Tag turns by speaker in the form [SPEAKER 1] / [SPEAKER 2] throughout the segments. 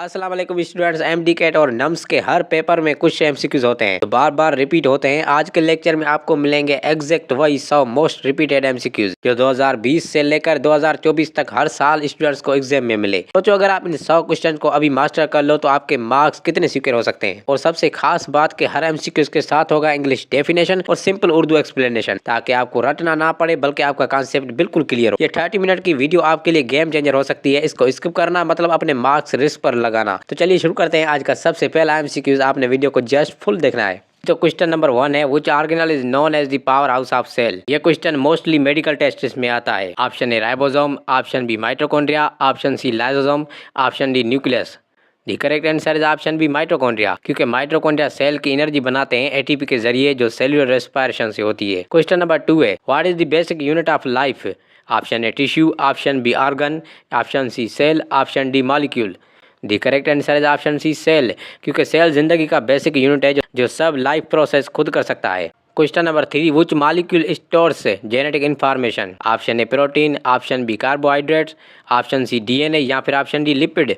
[SPEAKER 1] अस्सलाम वालेकुम students. MD cat और नम्स के हर पेपर में कुछ एमसीक्यूज होते हैं तो बार बार रिपीट होते हैं। आज के लेक्चर में आपको मिलेंगे एग्जैक्ट वही 100 मोस्ट रिपीटेड एमसीक्यूज जो 2020 से लेकर 2024 तक हर साल स्टूडेंट्स को एग्जाम में मिले। सोचो अगर आप इन 100 क्वेश्चन को अभी मास्टर कर लो तो आपके मार्क्स कितने सिक्योर हो सकते हैं। और सबसे खास बात कि हर एमसीक्यूज के साथ होगा इंग्लिश डेफिनेशन और सिंपल उर्दू एक्सप्लेनेशन, ताकि आपको रटना ना पड़े बल्कि आपका कॉन्सेप्ट बिल्कुल क्लियर हो। ये 30 मिनट की वीडियो आपके लिए गेम चेंजर हो सकती है। इसको स्किप करना मतलब अपने मार्क्स रिस्क पर लगाना। तो चलिए शुरू करते हैं आज का सबसे पहला एमसीक्यूज। आपने वीडियो को जस्ट फुल देखना है। तो क्वेश्चन नंबर 1 है, which organelle is known as the powerhouse of cell. ये क्वेश्चन मोस्टली मेडिकल टेस्ट में आता है। Option A ribosome, option B mitochondria, option C lysosome, option D nucleus. The correct answer is option B mitochondria, क्योंकि mitochondria cell की energy बनाते हैं ATP के जरिए जो सेलुलर रेस्पिरेशन से होती है। क्वेश्चन नंबर 2 है, what is the basic unit of life. Option A tissue, option B organ, option C cell, option D molecule. The correct answer is option C cell, क्योंकि cell जिंदगी का basic unit है जो सब life process खुद कर सकता है। Question number 3, which molecule stores genetic information. Option A protein, option B carbohydrates, option C DNA या फिर option D lipid.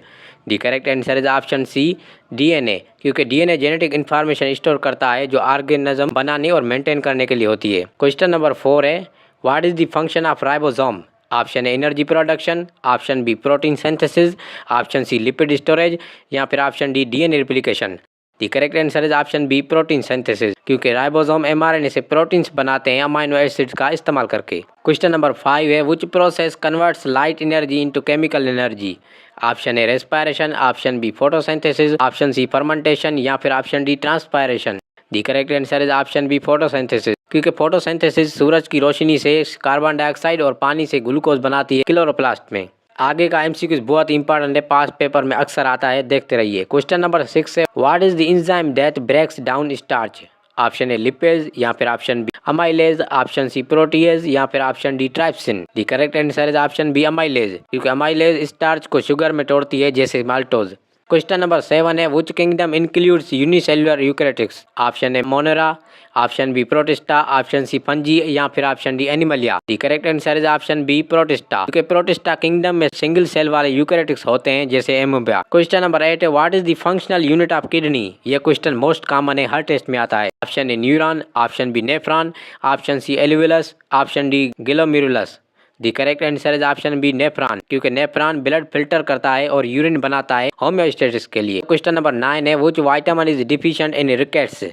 [SPEAKER 1] The correct answer is option C DNA, क्योंकि डीएनए जेनेटिक इन्फॉर्मेशन स्टोर करता है जो ऑर्गेनिज्म बनाने और maintain करने के लिए होती है। क्वेश्चन नंबर 4 है, what is the function of ribosome. Option A energy production, option B protein synthesis, option C lipid storage या फिर option D DNA replication. The correct answer is option B protein synthesis, क्योंकि ribosome mRNA से proteins बनाते हैं amino acids का इस्तेमाल करके। Question number 5 है, which process converts light energy into chemical energy. Option A respiration, option B photosynthesis, option C fermentation या फिर option D transpiration. The correct answer is option B photosynthesis, क्योंकि photosynthesis सूरज की रोशनी से कार्बन डाइऑक्साइड और पानी से ग्लूकोज बनाती है क्लोरोप्लास्ट में। आगे का एमसीक्यू बहुत इंपॉर्टेंट है, पास पेपर में अक्सर आता है, देखते रहिए। क्वेश्चन नंबर 6 है, what is the enzyme that breaks down starch. Option A lipase या फिर option B amylase, option C protease या फिर option D trypsin. The correct answer is option B amylase, क्योंकि अमाइलेज स्टार्च को sugar में तोड़ती है जैसे माल्टोज। क्वेश्चन नंबर 7 है, which kingdom includes unicellular eukaryotes. Option A Monera, option B Protista, option C fungi या फिर option D Animalia. The correct answer is option B Protista, क्योंकि प्रोटिस्टा किंगडम में सिंगल सेल वाले eukaryotes होते हैं जैसे amoeba. Question number 8 है, what is the functional unit of kidney. यह क्वेश्चन मोस्ट कॉमन है, हर टेस्ट में आता है। Option A neuron, option B nephron, option C alveolus, option D glomerulus. The correct answer is option B nephron, क्योंकि nephron blood filter करता है और यूरिन बनाता है होम्योस्टेसिस के लिए। क्वेश्चन नंबर 9 है, which vitamin is deficient in rickets.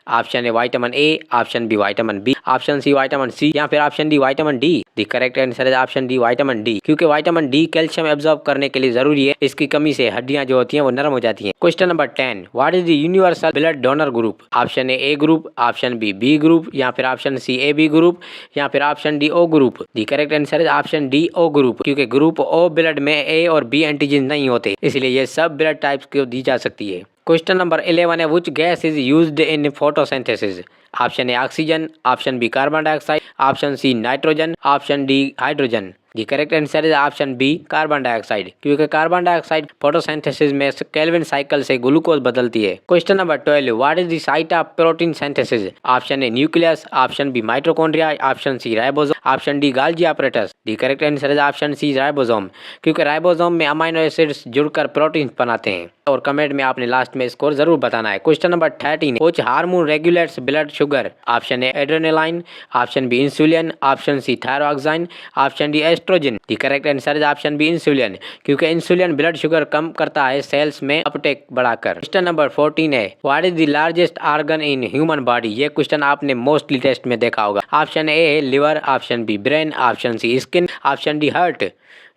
[SPEAKER 1] Option A vitamin A, option B vitamin B, option C vitamin C या फिर option D vitamin D. The correct answer is option D vitamin D, क्योंकि vitamin D calcium absorb करने के लिए जरूरी है। इसकी कमी से हड्डियां जो होती हैं वो नरम हो जाती हैं। Question number 10, what is the universal blood donor group. Option A group, option B group या फिर option C A B group या फिर option D O group. The correct answer is option D O group, क्योंकि group O blood में A और B antigen नहीं होते, इसलिए ये सब ब्लड टाइप्स को दी जा सकती है। क्वेश्चन नंबर 11 है, which gas is used in photosynthesis. Option A oxygen, option B carbon dioxide, option C nitrogen, option D hydrogen. The correct answer is option B carbon dioxide, क्योंकि carbon dioxide photosynthesis में Calvin cycle से glucose बदलती है। Question number 12, what is the site of protein synthesis. Option A nucleus, option B mitochondria, option C ribosome, option D Golgi apparatus। The correct answer is option C ribosome, क्योंकि ribosome में amino acids जुड़कर protein बनाते हैं। और comment में आपने last में score जरूर बताना है। Question number 13, which hormone regulates blood sugar. Option A adrenaline, option B insulin, option C thyroxine, option D estrogen. The correct answer is option B insulin, क्योंकि इंसुलिन ब्लड शुगर कम करता है sales में Uptake बढ़ाकर। Question number 14 है, what is the largest organ in human body. ये question आपने mostly test में देखा होगा। Option A liver, option B brain, option C skin, option D heart.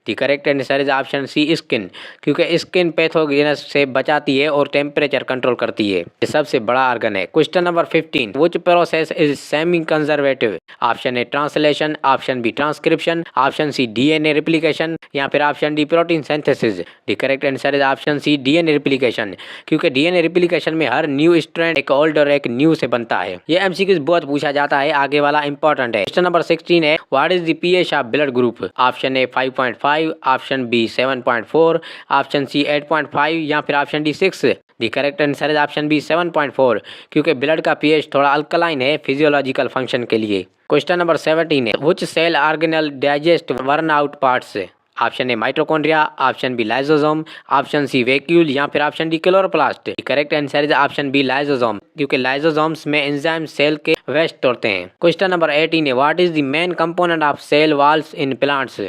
[SPEAKER 1] The correct answer is option C skin, क्योंकि skin pathogens से बचाती है और टेम्परेचर कंट्रोल करती है। ये सबसे बड़ा ऑर्गन है। Question number 15, which process is semi conservative. Option A translation, option B transcription, option C DNA replication या फिर option D protein synthesis. The correct answer is option C DNA replication, क्योंकि DNA replication में हर new strand एक old और एक new से बनता है। ये एमसीक्यूज बहुत पूछा जाता है, आगे वाला इंपॉर्टेंट है। क्वेश्चन नंबर 16 है, what is the pH of blood group. Option A 5.5, option B 7.4, option C 8.5 या फिर option D 6। The correct answer is option B 7.4, क्योंकि ब्लड का पीएच थोड़ा अल्कलाइन है फिजियोलॉजिकल फंक्शन के लिए। क्वेश्चन नंबर 17 है, which cell organelle digest worn out parts. Option A mitochondria, option B lysosome, option C vacuole या फिर option D chloroplast. Correct answer is option B lysosome, क्योंकि lysosomes में enzyme cell के waste तोड़ते हैं। Question number 18 है, what is the main component of cell walls in plants?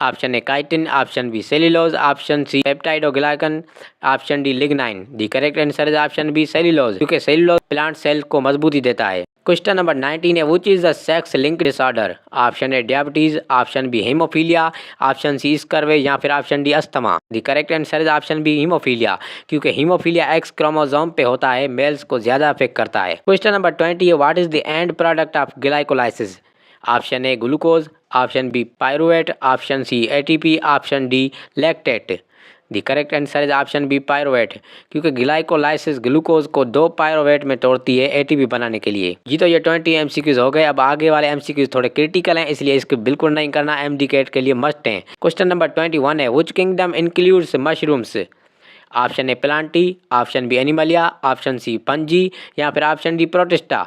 [SPEAKER 1] Option A chitin, option B cellulose, option C peptide और glycan, option D lignin. The correct answer is option B cellulose, क्योंकि cellulose plant cell को मजबूती देता है। Question number 19 है, which is the sex linked disorder? Option A diabetes, option B haemophilia, option C scurvy या फिर option D asthma. The correct answer is option B haemophilia, क्योंकि haemophilia X chromosome पे होता है, मेल्स को ज्यादा affect करता है। क्वेश्चन नंबर 20 है, what is the end product of glycolysis? Option A glucose, option B pyruvate, option C ATP, option D lactate. The correct answer is option B pyruvate, क्योंकि glycolysis glucose को 2 pyruvate में तोड़ती है ATP बनाने के लिए। जी तो ये 20 एमसीक्यूज हो गए। अब आगे वाले एमसीक्यूज थोड़े क्रिटिकल हैं, इसलिए इसको बिल्कुल नहीं करना, एमडी कैट के लिए मस्ट हैं। क्वेश्चन नंबर 21 है, which kingdom includes mushrooms? Option A plantae, option B animalia, option C fungi या फिर option D protista.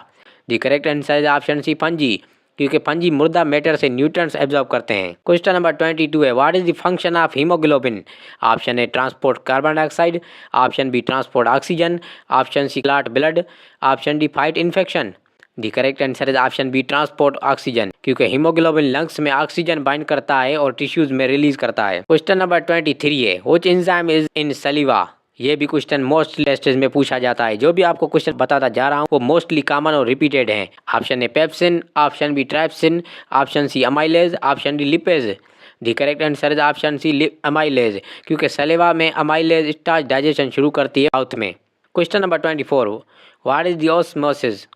[SPEAKER 1] The correct answer is option C fungi, क्योंकि फंजी मुर्दा मैटर से न्यूट्रिएंट्स एब्जॉर्ब करते हैं। क्वेश्चन नंबर 22 है, what is the function of haemoglobin? Option A transport carbon dioxide, option B transport oxygen, option C clot blood, option D fight infection. The correct answer is option B transport oxygen, क्योंकि haemoglobin lungs में oxygen bind करता है और tissues में release करता है। Question number 23 है, which enzyme is in सलीवा? ये भी क्वेश्चन मोस्ट टेस्टेज में पूछा जाता है। जो भी आपको क्वेश्चन बताता जा रहा हूँ वो मोस्टली कॉमन और रिपीटेड हैं। Option A pepsin, option B trypsin, option C amylase, option D lipase. The correct answer is option C amylase, क्योंकि सलेवा में अमाइलेज स्टार्च डाइजेशन शुरू करती है माउथ में। Question number 24, what is the osmosis?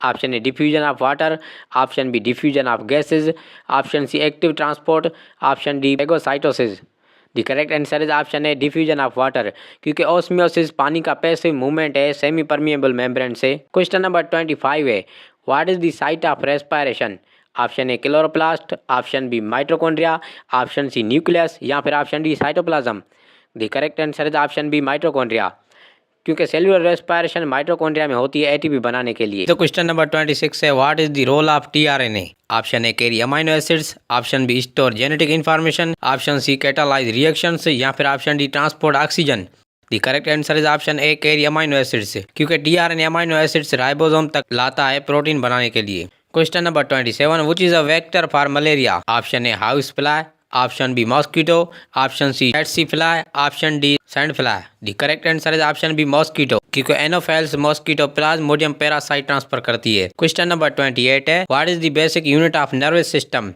[SPEAKER 1] Option A diffusion of water, option B diffusion of gases, option C active transport, option D phagocytosis. The correct answer is option A diffusion of water, क्योंकि osmosis पानी का passive movement है semi permeable membrane से। Question number 25 है, what is the site of respiration? Option A chloroplast, option B mitochondria, option C nucleus या फिर option D cytoplasm. The correct answer is option B mitochondria, क्योंकि cellular respiration mitochondria में होती है ATP बनाने के लिए। तो क्वेश्चन नंबर 26 है, what is the role of tRNA? Option A carry amino acids, option B store genetic information, option C catalyse reactions या फिर option D transport oxygen. The correct answer is option A carry amino acids, क्योंकि tRNA amino acids ribosome तक लाता है protein बनाने के लिए। Question number 27, which is a vector for malaria? Option A house fly, option B mosquito, option C Etsy fly, option D sand fly. The correct answer is option B mosquito, क्योंकि anopheles mosquito plasmodium parasite transfer करती है। Question number 28 है, what is the basic unit of nervous system?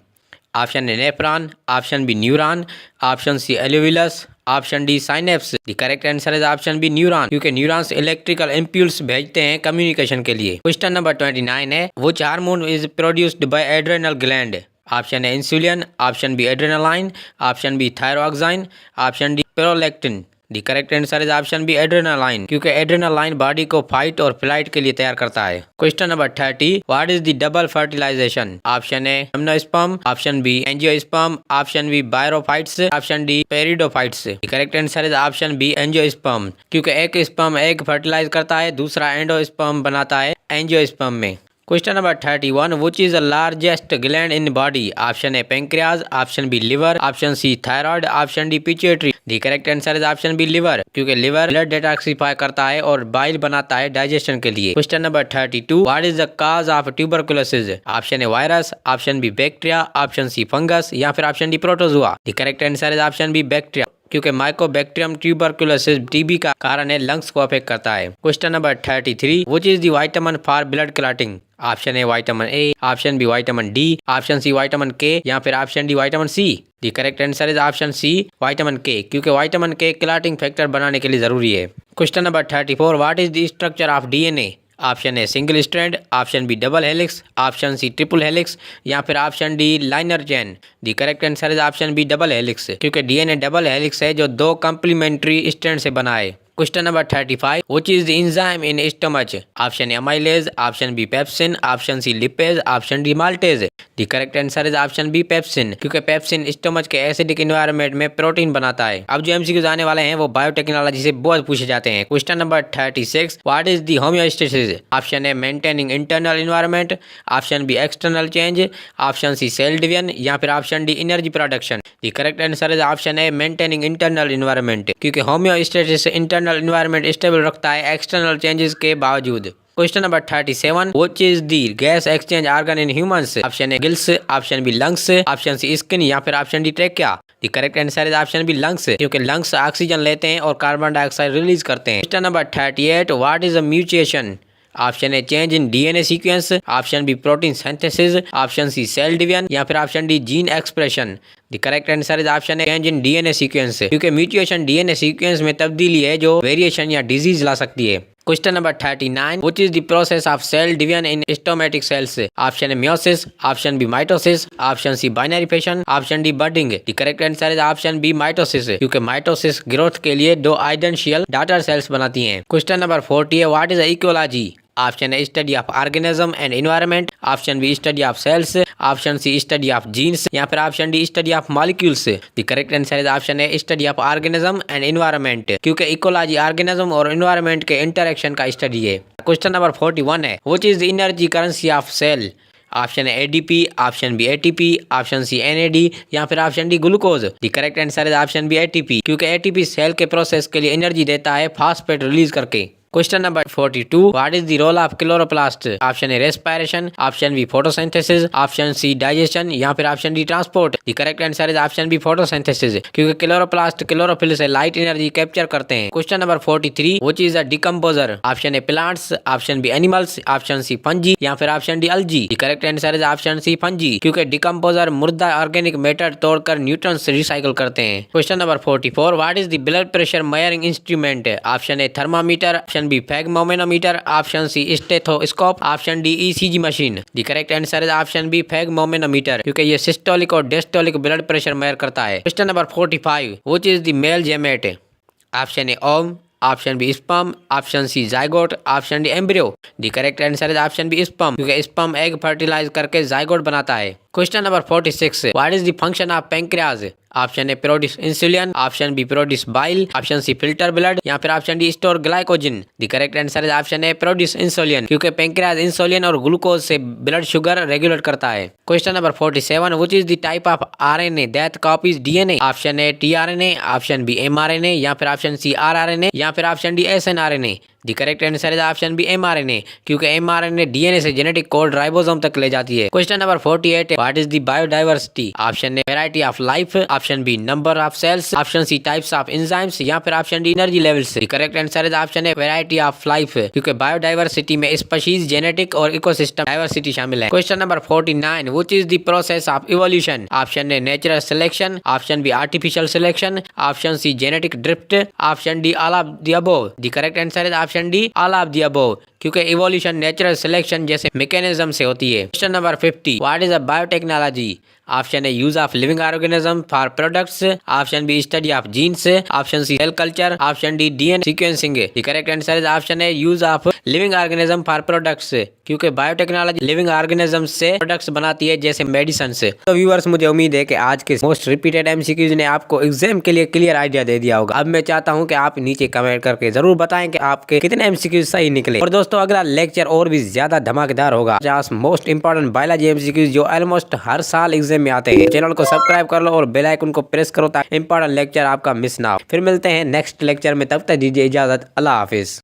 [SPEAKER 1] Option A nephron, option B neuron, option C alveolus, option D synapse. The correct answer is option B neuron, क्योंकि neurons electrical impulse भेजते हैं communication के लिए। Question नंबर 29 है, which hormone is produced by adrenal gland? Option A insulin, option B adrenaline, option B thyroxine, option D prolactin. The correct answer is option B adrenaline, क्योंकि adrenaline body को fight और flight के लिए तैयार करता है। Question number 30, what is the double fertilisation? Option A gymnosperm, option B angiosperm, option B bryophytes, option D pteridophytes. The correct answer is option B angiosperm, क्योंकि एक स्पर्म एग फर्टिलाइज करता है, दूसरा एंडोस्पर्म बनाता है एंजियोस्पर्म में। Question number 31, which is the largest gland in body? Option A pancreas, option B liver, option C thyroid, option D pituitary. The correct answer is option B liver, क्योंकि liver blood detoxify करता है और bile बनाता है digestion के लिए। Question number 32, what is the cause of tuberculosis? Option A virus, option B bacteria, option C fungus या फिर option D protozoa. The correct answer is option B bacteria, क्योंकि माइकोबैक्टीरियम ट्यूबरकुलोसिस टीबी का कारण है, lungs को affect करता है। Question number 33, which is the vitamin for blood clotting? Option A vitamin A, option B vitamin D, option C vitamin K या फिर option D vitamin C. The correct answer is option C vitamin K, क्योंकि vitamin के clotting factor बनाने के लिए जरूरी है। Question number 34, what is the structure of DNA? Option A single strand, option B double helix, option C triple helix या फिर option D linear chain. The correct answer is option B double helix, क्योंकि DNA double helix है जो 2 complementary strand से बना है। Question number 35, which is the enzyme in stomach? Option A amylase, option B pepsin, option C lipase, option D maltase. The correct answer is option B pepsin, क्योंकि pepsin stomach के acidic environment में protein बनाता है। अब जो MCQs आने वाले हैं वो बायोटेक्नोलॉजी से बहुत पूछे जाते हैं। Question number 36, what is the homeostasis? Option A maintaining internal environment, option B external change, option C cell division या फिर option D energy production. The correct answer is option A maintaining internal environment, क्योंकि homeostasis internal environment stable रखता है external changes के बावजूद। Question number 37, which is the gas exchange organ in humans? Option A gills, option B lungs, option C skin या फिर option D trachea. The correct answer is option B lungs, क्योंकि lungs oxygen लेते हैं और carbon dioxide release करते हैं। Question number 38, what is a mutation? Option A change in DNA sequence, option B protein synthesis, option C cell division या फिर option D gene expression. The correct answer is option A change in DNA sequence, क्योंकि mutation DNA sequence में तब्दीली है जो variation या disease ला सकती है। Question number 39, which is the process of cell division in somatic cells? Option A meiosis, option B mitosis, option C binary fission, option D budding. The correct answer is option B mitosis, क्योंकि mitosis growth के लिए दो आइडेंशियल daughter cells बनाती हैं। Question number 40 है, what is ecology? Option A study of organism and environment, option B study of cells, option C study of genes या फिर option D study of molecules. The correct answer is option A study of organism and environment, क्योंकि ecology organism और environment के interaction का study है। Question number 41 है, which is the energy currency of cell? Option A ADP, option B ATP, option C NAD या फिर option D glucose. The correct answer is option B ATP, क्योंकि ATP cell के process के लिए energy देता है phosphate release करके। Question number 42, what is the role of chloroplast? Option A respiration, option B photosynthesis, option C digestion या फिर option D transport. The correct answer is option B photosynthesis, क्योंकि chloroplast chlorophyll से light energy capture करते हैं। Question number 43, which is a decomposer? Option A plants, option B animals, option C fungi या फिर option D algae. The correct answer is option C fungi, क्योंकि decomposer मुर्दा organic matter तोड़कर neutrons recycle करते हैं। Question number 44, what is the blood pressure measuring instrument? Option A thermometer, option B sphygmomanometer, option C stethoscope, option D ECG machine. The correct answer is option B sphygmomanometer, क्योंकि ये systolic और diastolic blood pressure measure करता है। Question number 45, which is the male gamete? Option A ovum, option B sperm, option C zygote, option D embryo. The correct answer is option B sperm, क्योंकि sperm egg fertilise करके zygote बनाता है। Question number 46, what is the function of pancreas? Option A produce insulin, option B produce bile, option C filter blood या फिर option D store glycogen. The correct answer is option A produce insulin, क्योंकि pancreas insulin और glucose से blood sugar regulate करता है। Question number 47, which is the type of RNA that copies DNA? Option A tRNA, option B mRNA या फिर option C rRNA या फिर option D snRNA. The correct answer is option B mRNA, क्योंकि mRNA DNA से genetic code ribosome तक ले जाती है। Question number 48, what is the biodiversity? Option A variety of life, option B number of cells, option C types of enzymes या फिर option D energy levels. The correct answer is option A variety of life, क्योंकि biodiversity में species, genetic और ecosystem diversity शामिल है। Question number 49, which is the process of evolution? Option A natural selection, option B artificial selection, option C genetic drift, option D all of the above. The correct answer is option D all of the above, क्योंकि evolution natural selection जैसे mechanism से होती है। Question number 50, what is a biotechnology? Option A use of living organism for products, option B study of genes, option C cell culture, option D DNA sequencing. The correct answer is option A use of living organism for products, क्योंकि biotechnology living organism से products बनाती है जैसे medicine से। तो viewers, मुझे उम्मीद है कि आज के मोस्ट रिपीटेड एमसीक्यूज ने आपको एग्जाम के लिए क्लियर आइडिया दे दिया होगा। अब मैं चाहता हूँ कि आप नीचे कमेंट करके जरूर बताएं कि आपके कितने एमसीक्यूज सही निकले। और दोस्तों, अगला लेक्चर और भी ज्यादा धमाकेदार होगा। 50 मोस्ट इंपोर्टेंट बायोलॉजी एमसीक्यूज जो ऑलमोस्ट हर साल एग्जाम में आते हैं। चैनल को सब्सक्राइब कर लो और बेल आइकन को प्रेस करो ताकि इंपॉर्टेंट लेक्चर आपका मिस ना हो। फिर मिलते हैं नेक्स्ट लेक्चर में, तब तक दीजिए इजाजत। अल्लाह हाफिज।